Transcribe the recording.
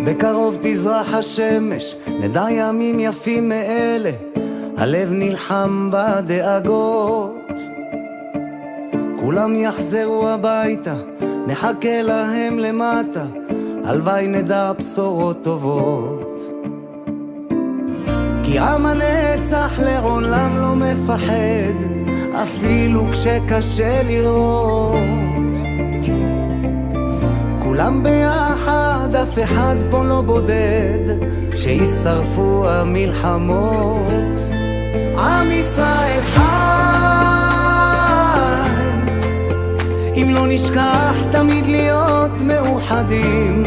בקרוב תזרח השמש, נדע ימים יפים מאלה, הלב נלחם בדאגות. כולם יחזרו הביתה, נחכה להם למטה, הלוואי נדע בשורות טובות. כי עם הנצח לעולם לא מפחד, אפילו כשקשה לראות. כולם ביחד, אף אחד פה לא בודד, שישרפו המלחמות. עם ישראל חי, אם לא נשכח תמיד להיות מאוחדים,